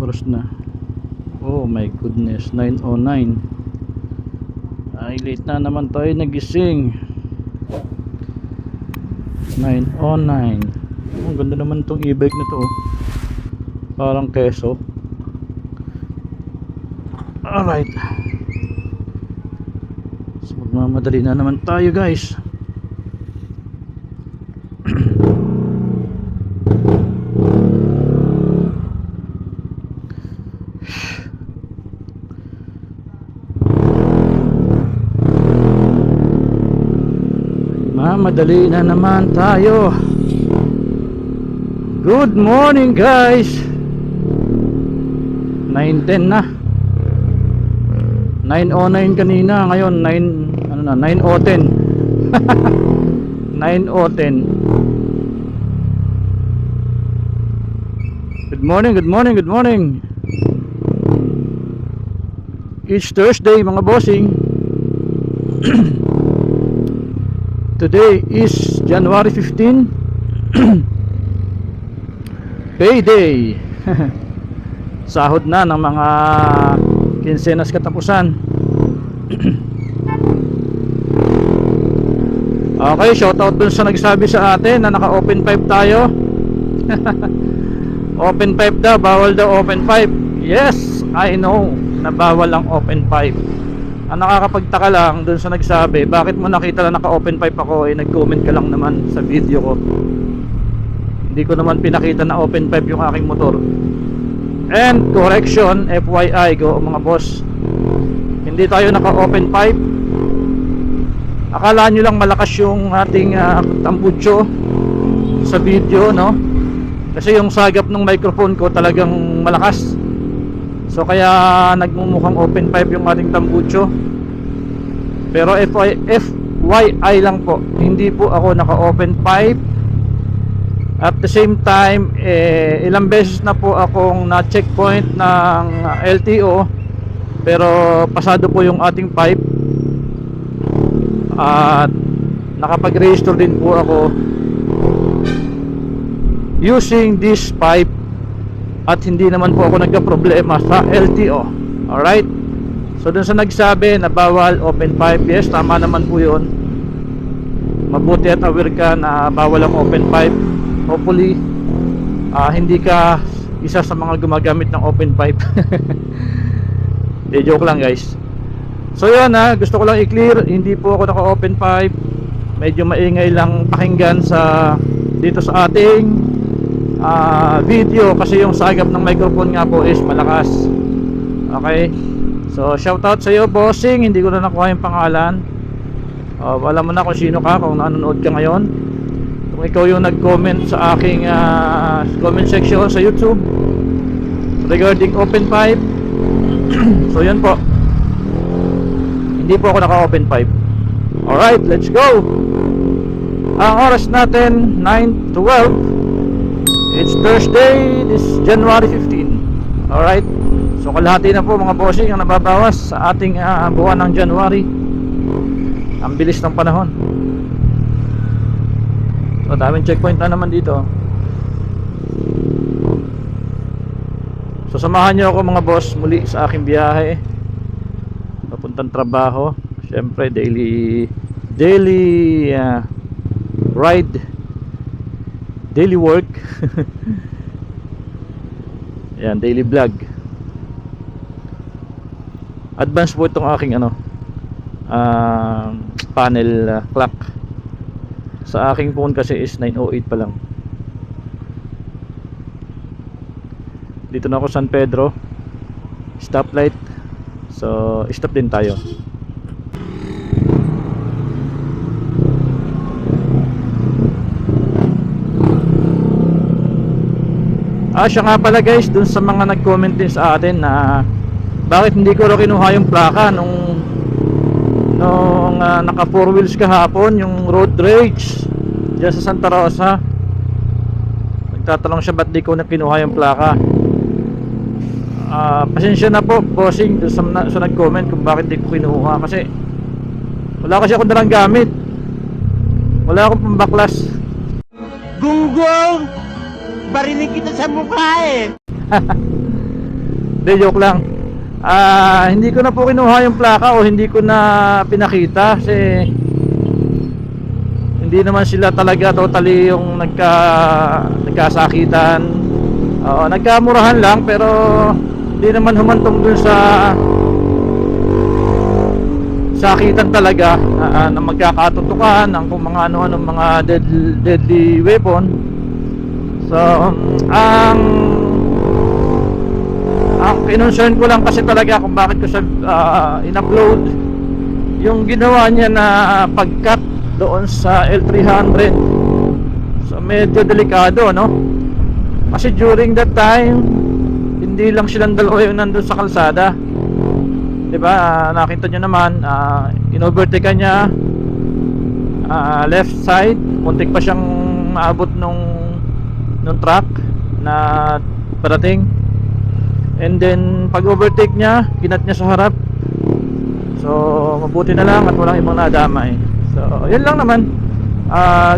oras na? Oh my goodness, 9:09. Ay, late na naman tayo nagising. 9:09. Ang ganda naman tong e-bike na to, oh. Parang keso. Alright, so magmamadali na naman tayo, guys. Madali na naman tayo. Good morning, guys. 9:10 na. 9:09 kanina, ngayon 9:10. 9:10. Good morning, good morning, good morning. It's Thursday, mga bossing. Today is January 15. Payday. Sahod na ng mga kinsenas katapusan. Okay, shoutout dun sa nagsabi sa atin na naka-open pipe tayo. Open pipe daw, bawal daw open pipe. Yes, I know na bawal ang open pipe. Ang nakakapagtaka lang dun sa nagsabi, bakit mo nakita na naka-open pipe ako, nag-comment ka lang naman sa video ko. Hindi ko naman pinakita na open pipe yung aking motor. And correction, FYI go mga boss, hindi tayo naka-open pipe. Akala nyo lang malakas yung ating tambucho sa video, no? Kasi yung sagap ng microphone ko talagang malakas. So kaya nagmumukhang open pipe yung ating tambucho. Pero FYI lang po, hindi po ako naka-open pipe. At the same time, ilang beses na po akong na-checkpoint ng LTO, pero pasado po yung ating pipe. At nakapag-register din po ako using this pipe. At hindi naman po ako nagka-problema sa LTO. Alright? So dun sa nagsabi na bawal open pipe, yes, tama naman po yun. Mabuti at aware ka na bawal ang open pipe. Hopefully hindi ka isa sa mga gumagamit ng open pipe. Joke lang, guys. So yun, gusto ko lang i-clear, hindi po ako naka-open pipe. Medyo maingay lang pakinggan dito sa ating video kasi yung sagap ng microphone nga po is malakas. Okay, so shoutout sa iyo, bossing. Hindi ko na nakuha yung pangalan. Alam mo na kung sino ka, kung nanonood ka ngayon, kung ikaw yung nag-comment sa aking comment section sa YouTube regarding open pipe. So yun po, hindi po ako naka-open pipe. Alright, let's go. Ang oras natin 9:12. It's Thursday, this January 15. Alright, so kalahati na po mga bossing ang nababawas sa ating buwan ng January. Ang bilis ng panahon. So daming checkpoint na naman dito. So samahan nyo ako mga boss muli sa aking biyahe papuntang trabaho. Siyempre daily ride, daily work. Yan, daily vlog. Advance po itong aking panel clock. Sa aking phone kasi is 9:08 pa lang. Dito na ako San Pedro, stoplight. So stop din tayo. Siya nga pala, guys, dun sa mga nag-comment din sa atin na bakit hindi ko rin kinuha yung plaka nung naka 4 wheels kahapon, yung road rage dyan sa Santa Rosa. Nagtatanong siya ba't di ko na kinuha yung plaka. Pasensya na po, bossing, dun sa nag-comment kung bakit di ko kinuha, kasi wala kasi akong dalang gamit, wala akong pambaklas. Gunggong! Barinig kita sa mukha eh! Hindi, joke lang. Hindi ko na po kinuha yung plaka o hindi ko na pinakita kasi hindi naman sila talaga totally yung nagkasakitan. Nagkamurahan lang pero hindi naman humantong dun sa sakitan talaga na magkakatutukan ng kung mga ano mga deadly weapon. So ang kinonsern ko lang kasi talaga kung bakit ko siya in-upload yung ginawa niya na pag-cut doon sa L300. So medyo delikado, no? Kasi during that time hindi lang silang dalawa yung nandun sa kalsada, diba? Nakita nyo naman, in-overtake ka niya, left side, muntik pa siyang maabot nung truck na parating. And then pag overtake niya, kinat niya sa harap. So mabuti na lang at walang ibang nadamay. So yun lang naman.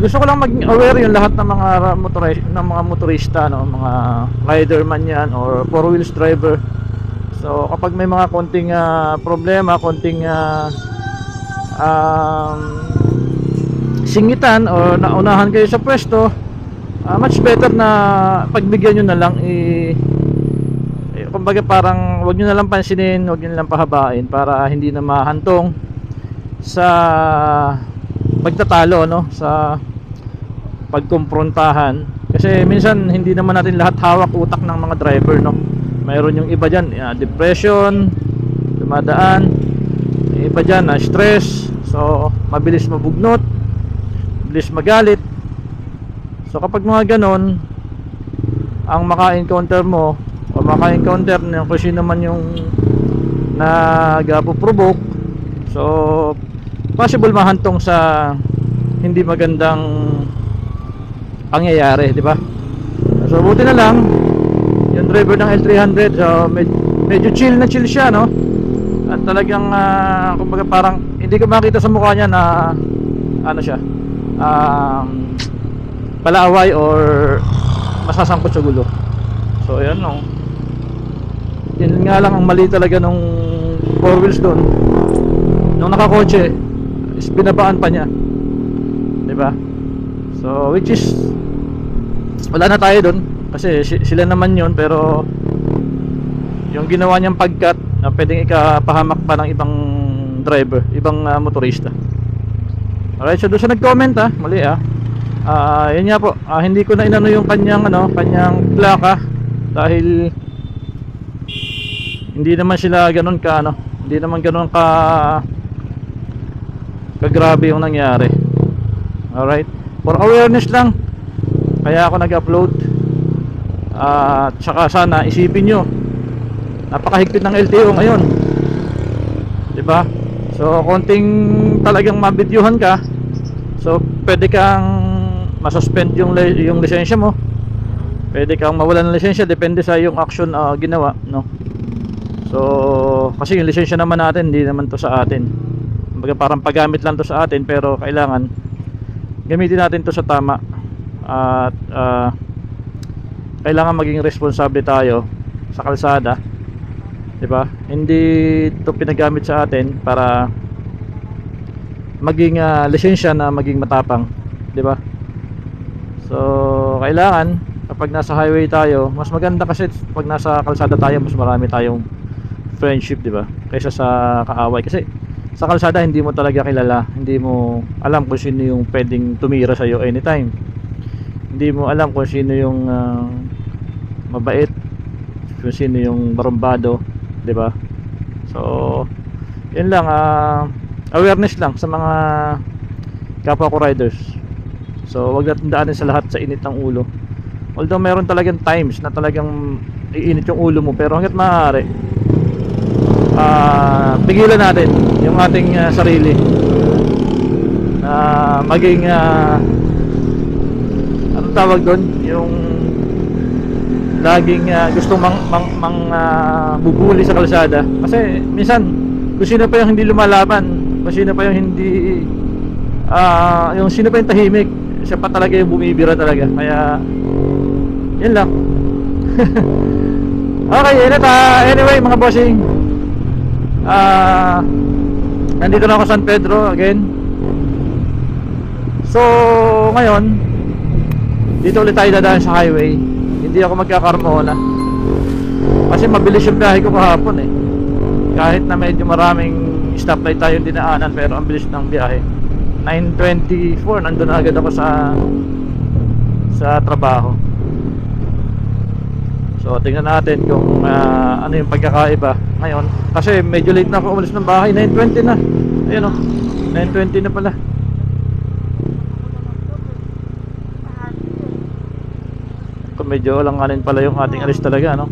Gusto ko lang maging aware yung lahat ng mga motorista, no? Mga rider man yan or four wheels driver. So kapag may mga konting problema, konting singitan o naunahan kayo sa pwesto, much better na pagbigyan nyo na lang kumbaga parang wag nyo na lang pansinin, wag nyo na lang pahabain para hindi na mahantong sa pagtatalo, no? Sa pagkumprontahan. Kasi minsan hindi naman natin lahat hawak utak ng mga driver, no? Mayroon yung iba dyan, depression, dumadaan. Yung iba dyan, stress. So mabilis mabugnot, mabilis magalit. So kapag mga ganon ang maka-encounter mo o maka-encounter ng kung sino man yung nag-provoke, so possible mahantong sa hindi magandang pangyayari, di ba? So buti na lang yung driver ng L300, so medyo chill na chill siya, no? At talagang kumbaga parang hindi ko makita sa mukha niya na ano siya, palaaway or masasangkot sa gulo. So ayan, no? Yun nga lang ang mali talaga nung four wheels doon. Nung nakakotse is binabaan pa niya, diba? So which is wala na tayo doon kasi sila naman yun, pero yung ginawa niyang pagkat na pwedeng ikapahamak pa ng ibang driver, ibang motorista. Alright, so doon sa nag-comment, mali yun nga po, hindi ko na inano yung kanyang plaka dahil hindi naman sila ganun ka hindi naman ganun kagrabe yung nangyari. Alright, for awareness lang kaya ako nag-upload. At saka sana isipin nyo, napakahigpit ng LTO ngayon, diba? So konting talagang mabidyuhan ka, so pwede kang masuspend yung lisensya mo, pwede kang mawalan ng lisensya, depende sa yung action ginawa, no? So kasi yung lisensya naman natin hindi naman to sa atin, kumbaga parang paggamit lang to sa atin, pero kailangan gamitin natin to sa tama. At kailangan maging responsable tayo sa kalsada, diba? Hindi to pinagamit sa atin para maging lisensya na maging matapang, diba? So kailangan kapag nasa highway tayo, mas maganda kasi pag nasa kalsada tayo, mas marami tayong friendship, diba? Kaysa sa kaaway. Kasi sa kalsada hindi mo talaga kilala, hindi mo alam kung sino yung pwedeng tumira sa'yo anytime, hindi mo alam kung sino yung mabait, kung sino yung barumbado, diba? So yun lang, awareness lang sa mga kapwa ko riders. So wag natin daanin sa lahat sa init ng ulo, although meron talagang times na talagang iinit yung ulo mo, pero hanggat maaari pigilan natin yung ating sarili na maging anong tawag doon, yung laging gustong bubuli sa kalsada. Kasi minsan kung sino pa yung hindi lumalaban, kung sino pa yung hindi yung sino pa yung tahimik, siya pa talaga yung bumibira talaga. Kaya yun lang. Okay, anyway mga bossing, nandito na ako sa San Pedro again. So ngayon dito ulit tayo dadaan sa highway. Hindi ako magkakarmona kasi mabilis yung biyahe ko kahapon eh. Kahit na medyo maraming stoplight tayong dinaanan, pero ang bilis ng biyahe. 9:24 nandun na agad ako sa trabaho. So tingnan natin kung ano yung pagkakaiba ngayon, kasi medyo late na ako umalis ng bahay. 9:20 na. Ayun o, 9:20 na pala. Kung medyo langanin pala yung ating alis talaga, no?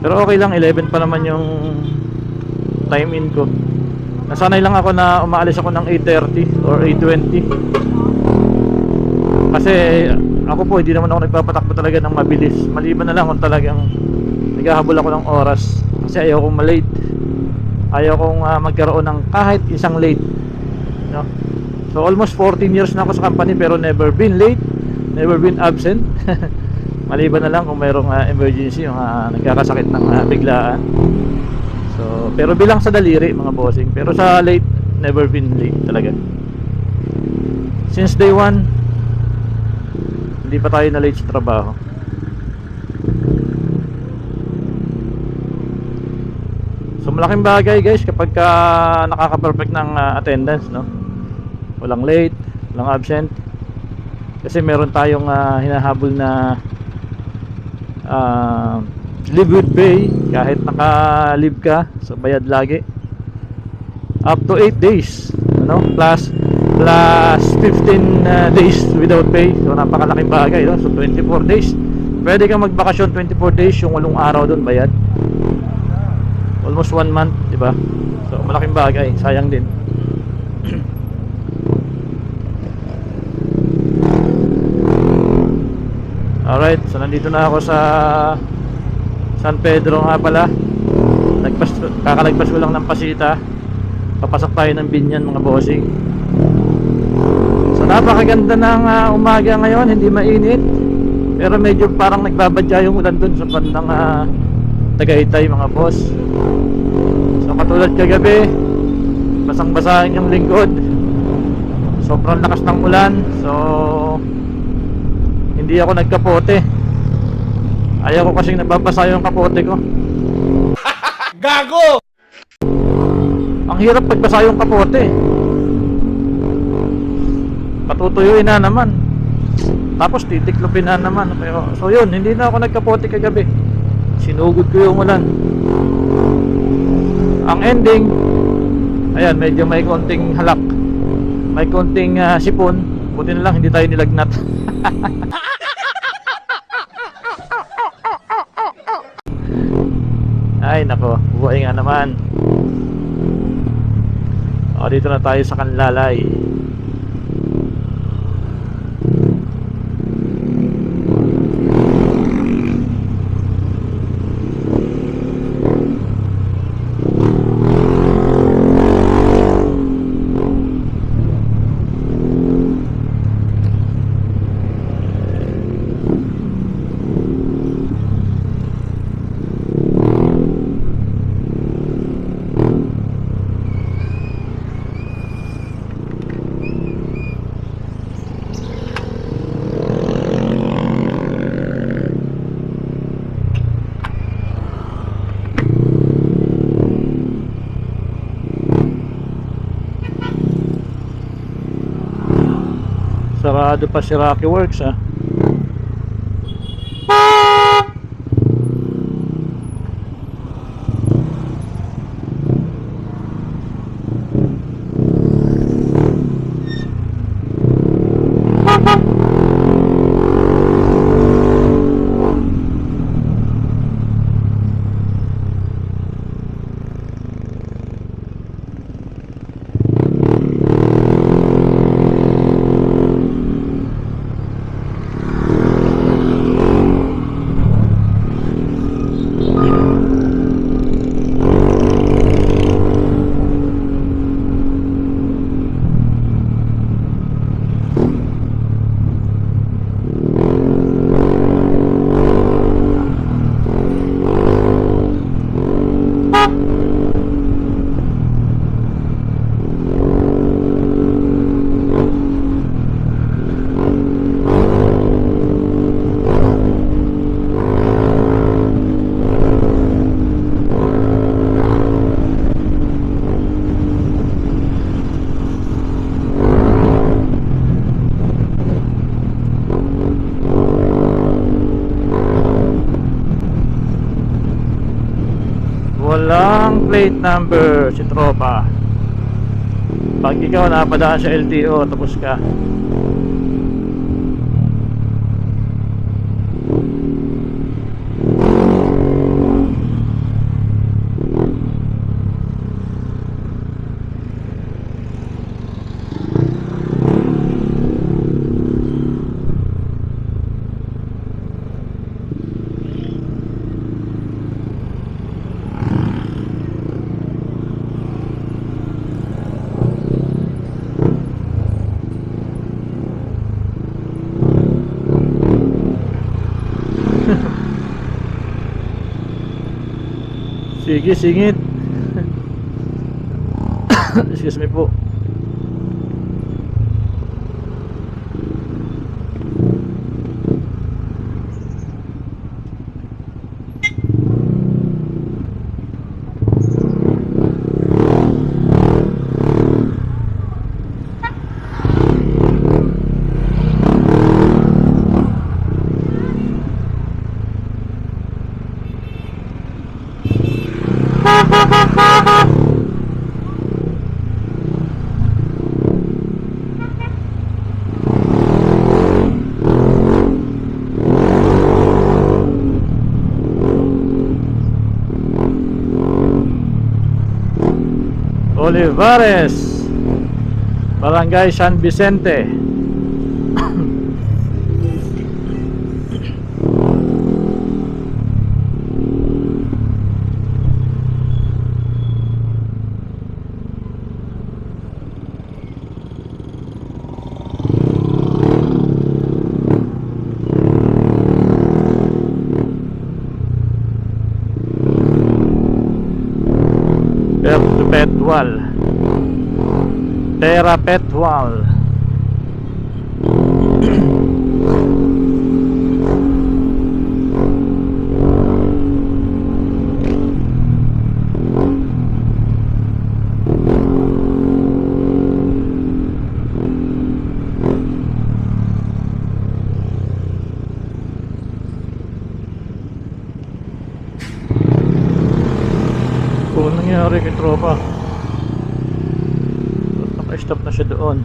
Pero okay lang, 11 pa naman yung time in ko. Nasanay lang ako na umaalis ako ng 8:30 or 8:20. Kasi ako po, hindi naman ako nagpapatakbo talaga ng mabilis. Maliban na lang kung talagang naghahabol ako ng oras. Kasi ayaw kong malate. Ayaw kong magkaroon ng kahit isang late, no? So almost 14 years na ako sa company, pero never been late, never been absent. Maliban na lang kung mayroong emergency, yung nagkakasakit ng biglaan. So, pero bilang sa daliri mga bossing, pero sa late, never been late talaga. Since day one, hindi pa tayo na late sa trabaho. So malaking bagay guys kapag nakaka-perfect ng attendance, no? Walang late, walang absent. Kasi meron tayong hinahabol na live with pay. Kahit naka-leave ka, so bayad lagi up to 8 days, ano? Plus 15 days without pay. So napakalaking bagay, no? So 24 days. Pwede kang magbakasyon 24 days, yung 8 araw doon bayad. Almost 1 month, di ba? So malaking bagay, sayang din. Alright, so nandito na ako sa San Pedro nga pala. Kakalagpas ko lang ng Pasita. Papasok tayo ng Binyan mga bossing. So napakaganda ng umaga ngayon, hindi mainit. Pero medyo parang nagbabadya yung ulan dun sa bandang Tagaytay mga boss. So katulad kagabi, basang-basahin yung lingkod. Sobrang lakas ng ulan. So hindi ako nagkapote. Ayaw ko kasing nababasa yung kapote ko. Gago! Ang hirap pagbasa yung kapote. Patutuyuin na naman. Tapos titiklopin na naman. So yun, hindi na ako nagkapote kagabi. Sinugod ko yung ulan. Ang ending, ayan, medyo may konting halak. May konting sipon. Buti na lang hindi tayo nilagnat. Ay nako, buhay nga naman. O, dito na tayo sa Kanlalay. Sarado pa si Rocky Works, ha. Walang plate number si tropa. Pag ikaw napadaan sa LTO, tapos ka. Sige, singit. Excuse me po. Olivares, Barangay San Vicente. Perpetual, Terapetwal. Ano nangyari kay tropa? Naka-stop na siya doon.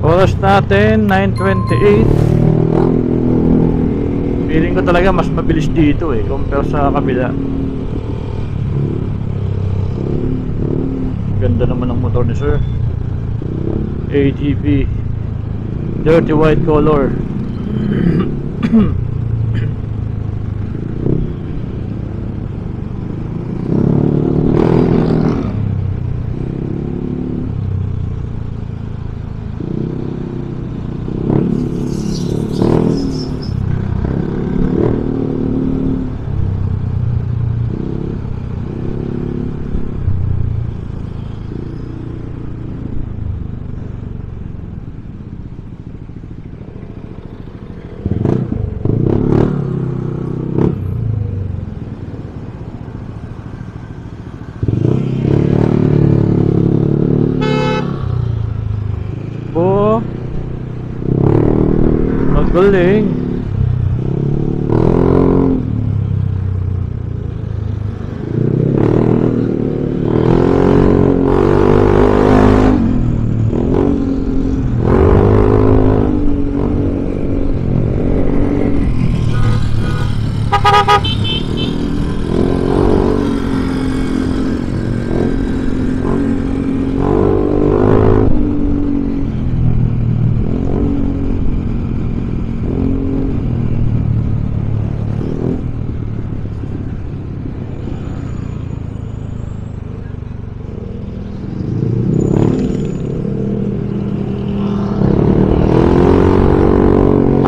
Oras natin 9:28. Feeling ko talaga mas mabilis dito compare sa kabila. Ganda naman ng motor ni sir. ATV, dirty white color. Magaling.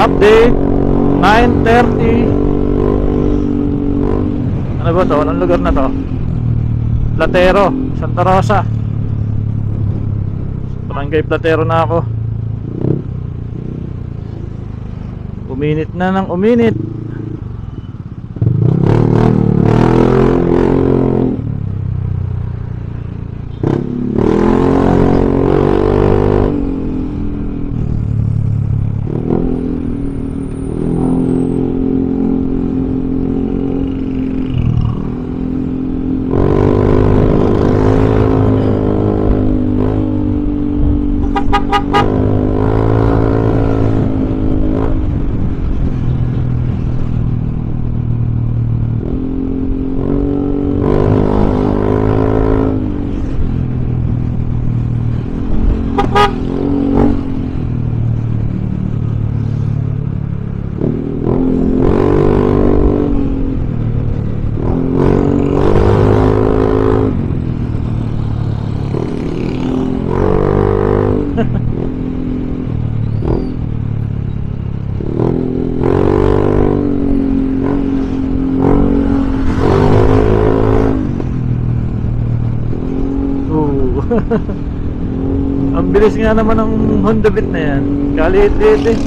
Update. 9:30. Ano ba to? Anong lugar na to? Platero, Santa Rosa. Barangay Platero na ako. Uminit na ng uminit. Ang bilis nga naman ng Honda Beat na yan. Kaliit-liit eh.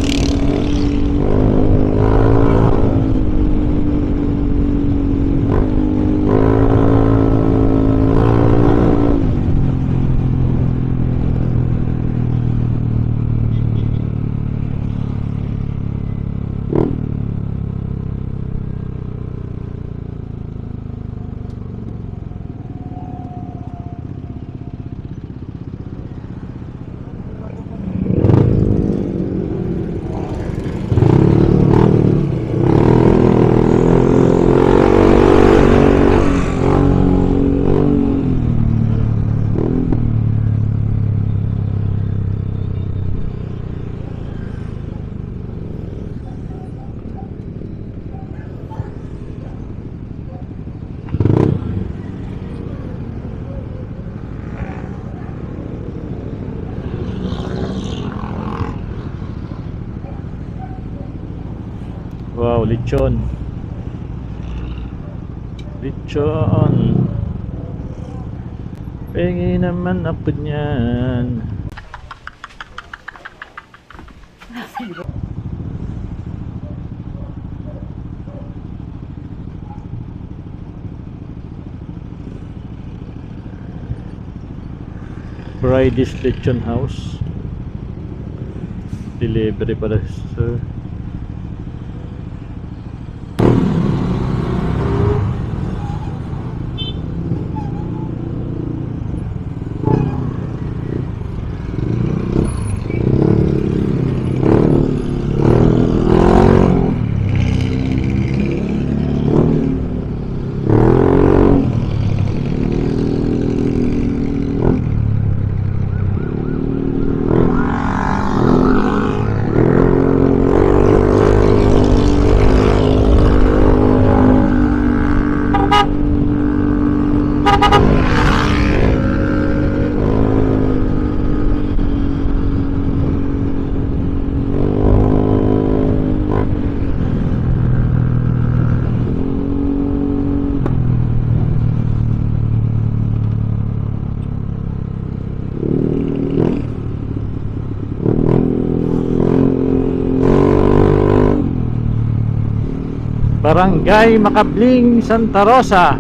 Wow, lechon. Lechon. Pengi naman ako niyan. Friday's Lechon House. Delivery pala, sir. Barangay Makabling, Santa Rosa.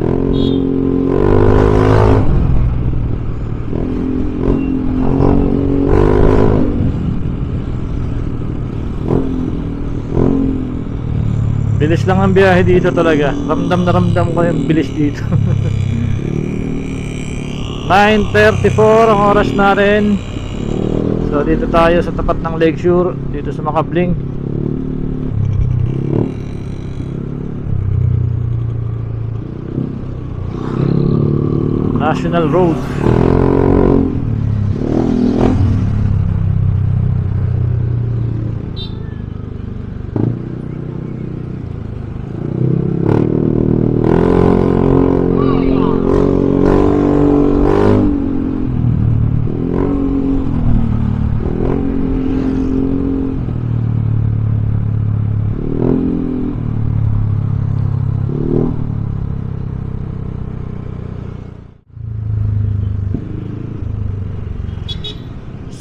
Bilis lang ang biyahe dito talaga. Ramdam na ramdam ko yung bilis dito. 9:34 ang oras natin. So dito tayo sa tapat ng Lakeshore, dito sa Makabling National Road.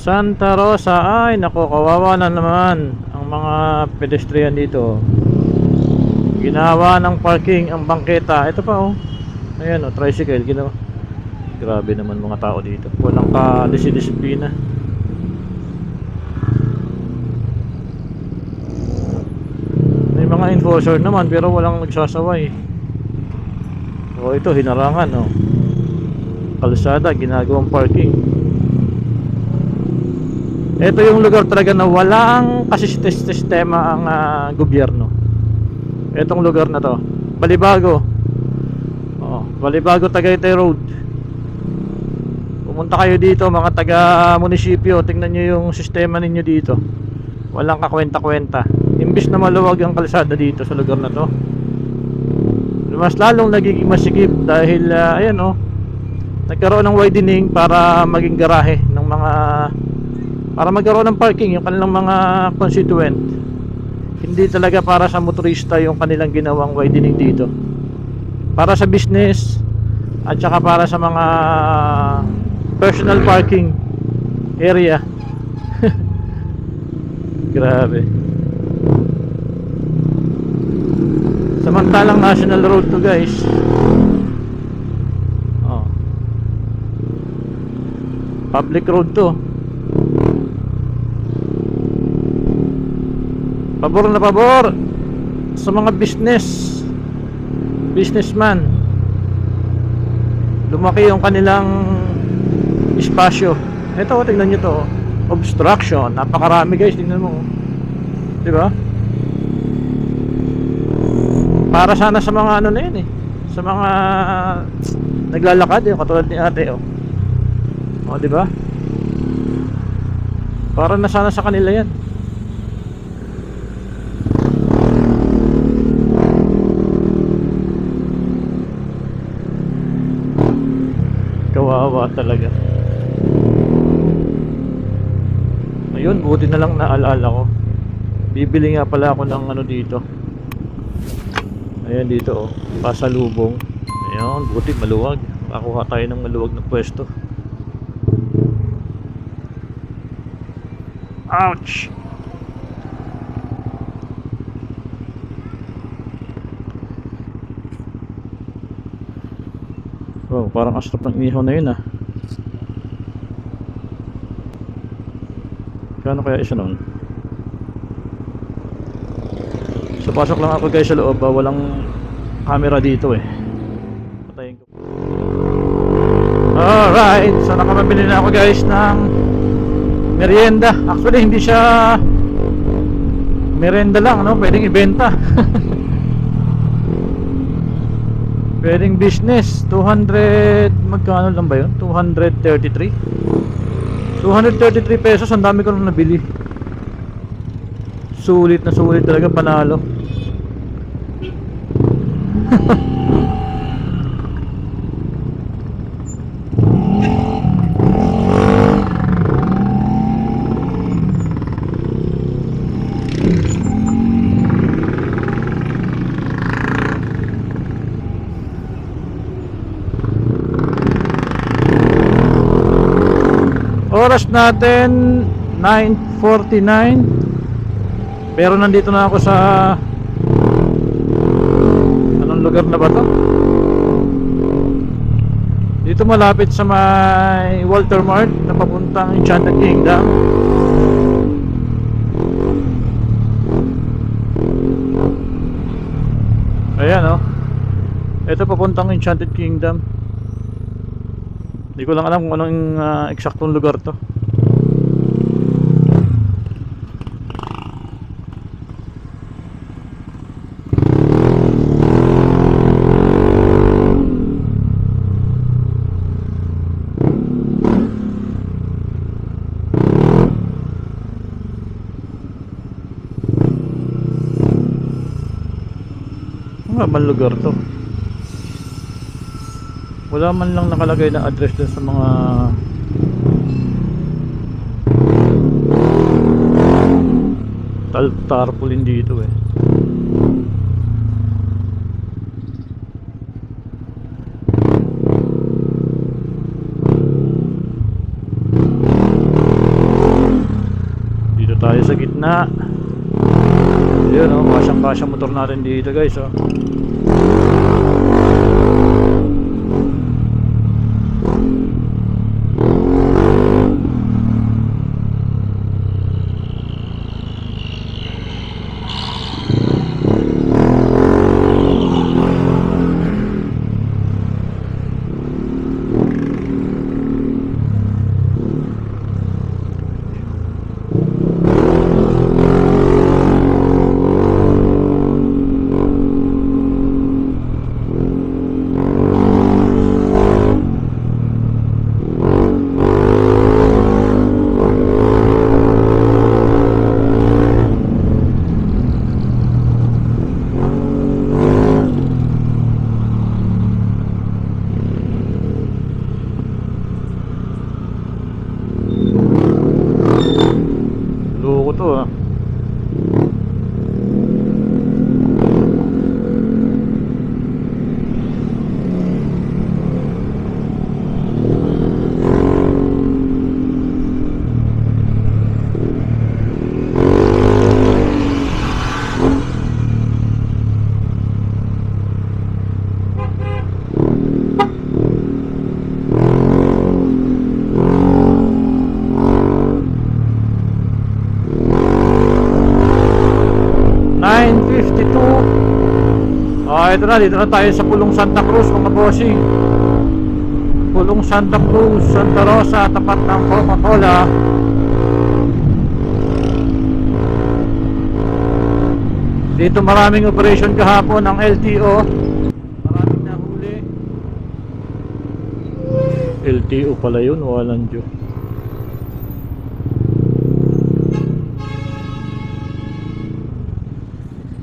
Santa Rosa. Ay nako, kawawa na naman ang mga pedestrian dito. Ginawa ng parking ang bangketa. Ito pa oh. Ayan oh, tricycle ginawa. Grabe naman mga tao dito. Walang ka-disiplina. May mga enforcer naman pero walang nagsasaway. O ito hinarangan oh. Kalsada ginagawang parking. Ito yung lugar talaga na walang sistema ang gobyerno. Etong lugar na to, Balibago. Oh, Balibago Tagaytay Road. Pumunta kayo dito mga taga munisipyo, tingnan niyo yung sistema ninyo dito. Walang kakwenta-kwenta. Imbis na maluwag ang kalsada dito sa lugar na to, mas lalong nagiging masikip dahil ayan oh, nagkaroon ng widening para maging garahe ng mga, para magkaroon ng parking yung kanilang mga constituent. Hindi talaga para sa motorista yung kanilang ginawang widening dito. Para sa business at saka para sa mga personal parking area. Grabe. Samantalang national road to guys. Oh. Public road to. Pabor na pabor sa mga businessman. Lumaki yung kanilang espasyo. Ito, tingnan nyo to. Obstruction. Napakarami guys, tingnan mo. Diba? Para sana sa mga ano na yun eh. Sa mga naglalakad yung katulad ni ate oh. O diba? Para na sana sa kanila yan. Kawawa talaga. Ayun, buti na lang naalala ko. Bibili nga pala ako ng ano dito. Ayan dito oh, pasalubong. Ayan, buti maluwag. Makakuha tayo ng maluwag na pwesto. Ouch! Wow, parang astrap ng ihaw na yun ah. Kano kaya isa nun? So pasok lang ako guys sa loob, walang camera dito eh. Patayin ko. Alright, so nakapabili na ako guys ng merienda. Actually hindi siya merienda lang, no? Pwedeng ibenta. Pwedeng business. 200, magkano lang ba yun? 233 pesos. Ang dami ko nang nabili. Sulit na sulit talaga, panalo. Oras natin 9:49. Pero nandito na ako sa anong lugar na ba to? Dito malapit sa may Walter Mart na papuntang Enchanted Kingdom. Ayan oh. Ito papuntang Enchanted Kingdom. Hindi ko lang alam kung anong eksaktong lugar to. Ano ba lugar to? Wala man lang nakalagay na address dun sa mga tarpaulin dito eh. sa gitna. Yun o, kasyang-kasyang motor natin dito guys o. Loko to ah. Ito na, dito na tayo sa Pulong Santa Cruz mga bossing. Pulong Santa Cruz, Santa Rosa, tapat ng Coca-Cola. Dito maraming operation kahapon ng LTO. Maraming nahuli. LTO pala yun, walang Diyo.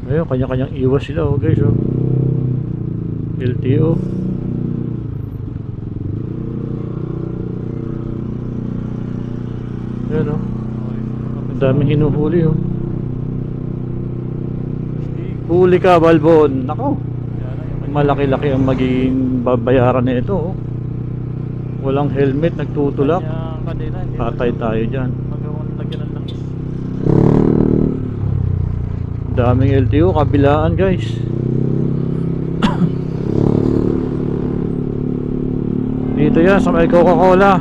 Ayun, kanya-kanyang iwas sila oh guys oh. LTO. Ayan o. Ang daming hinuhuli o. Huli ka Balbon. Nako, malaki-laki ang magiging babayaran na ito o. Walang helmet, nagtutulak. Patay tayo dyan. Daming LTO, kabilaan guys. Dito yan sa may Coca-Cola.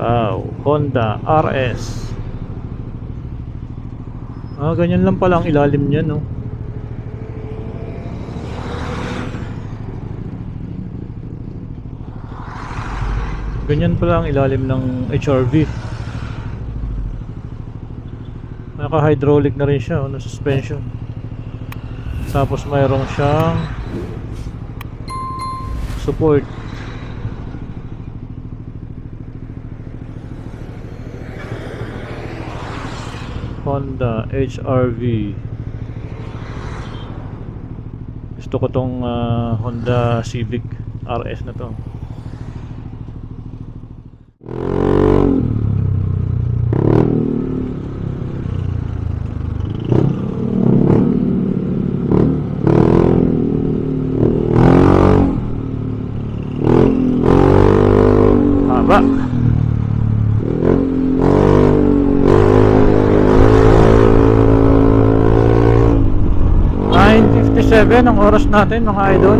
Wow, Honda RS. Ganyan lang pala ang ilalim niya, no? Ganyan pala ang ilalim ng HRV. Naka-hydraulic na rin siya, na suspension. Tapos mayroong siyang support. Honda HR-V. Gusto ko tong Honda Civic RS na to. Haba. 9:57 ang oras natin mga idol.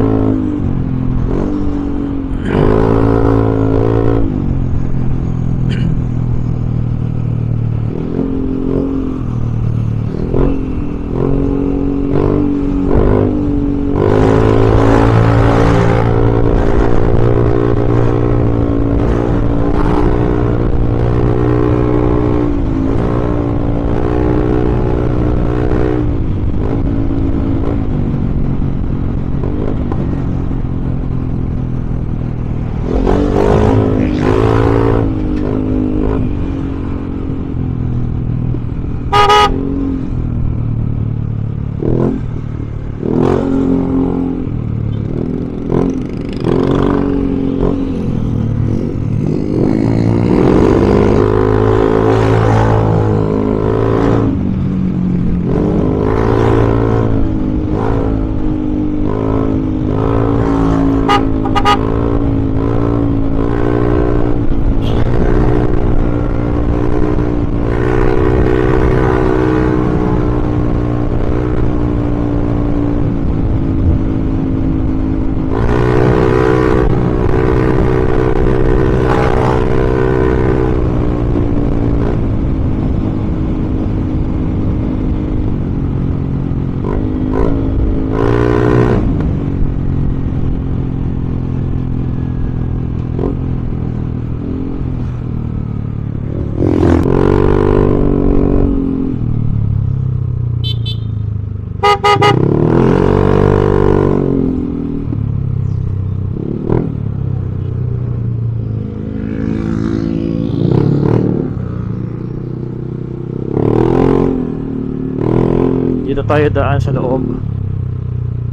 Dito tayo daan sa loob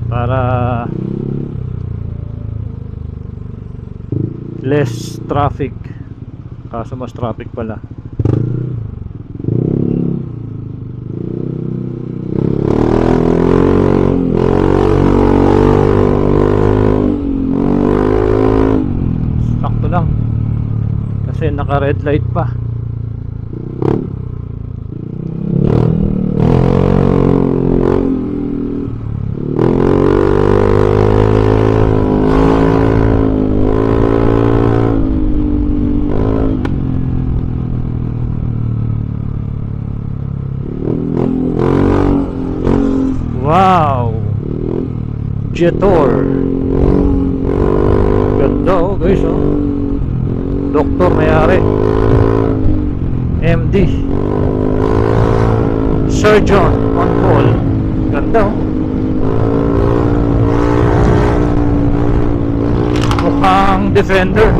para less traffic, kaso mas traffic pala. Sakto lang kasi naka red light pa. Wow, Jetor. Ganda oh guys oh. Doktor may-ari, MD, Surgeon on call. Ganda oh. Mukhang Defender.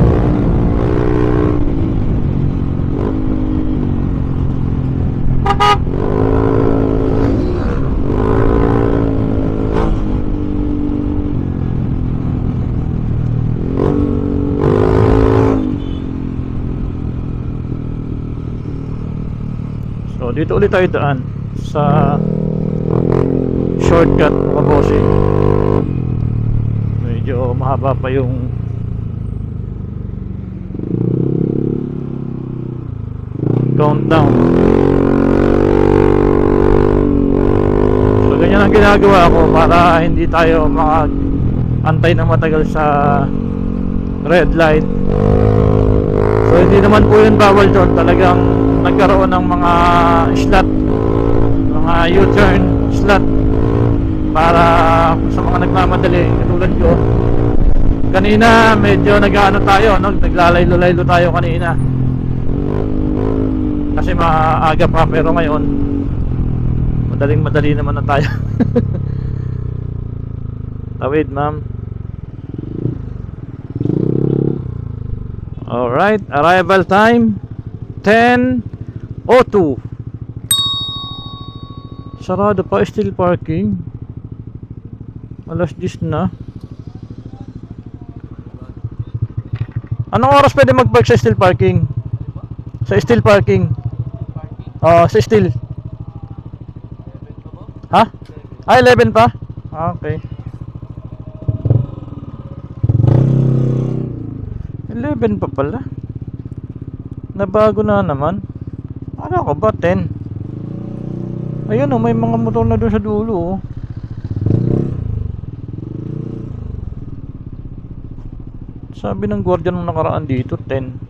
So dito ulit tayo daan sa shortcut mga bossing. Medyo mahaba pa yung countdown. So ganyan ang ginagawa ko para hindi tayo makantay ng matagal sa red light. So hindi naman po yun bawal doon. Talagang nagkaroon ng mga slot, mga U-turn slot para sa mga nagmamadali katulad ko. Kanina medyo nag-ano tayo, no? Naglalaylo-laylo tayo kanina kasi maaga pa, pero ngayon madaling-madali naman na tayo. Tawid, ma'am. Alright, arrival time 10:02. Sarado pa, still parking. Alas 10 na. Anong oras pwede mag-park sa still parking? Sa still parking? Sa still. Ha? 11 pa? Okay. 11 pa pala. Nabago na naman. Ano ko ba 10? Ayun may mga motor na doon sa dulo Sabi ng gwardiya nung nakaraan dito 10.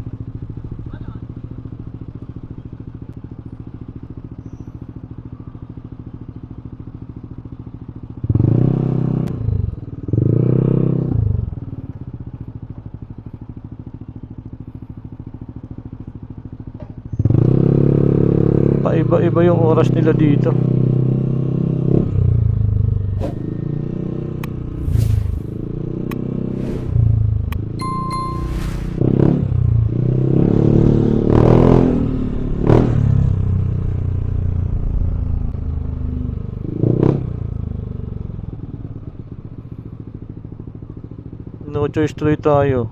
Paiba-iba yung oras nila dito. No choice tuloy tayo.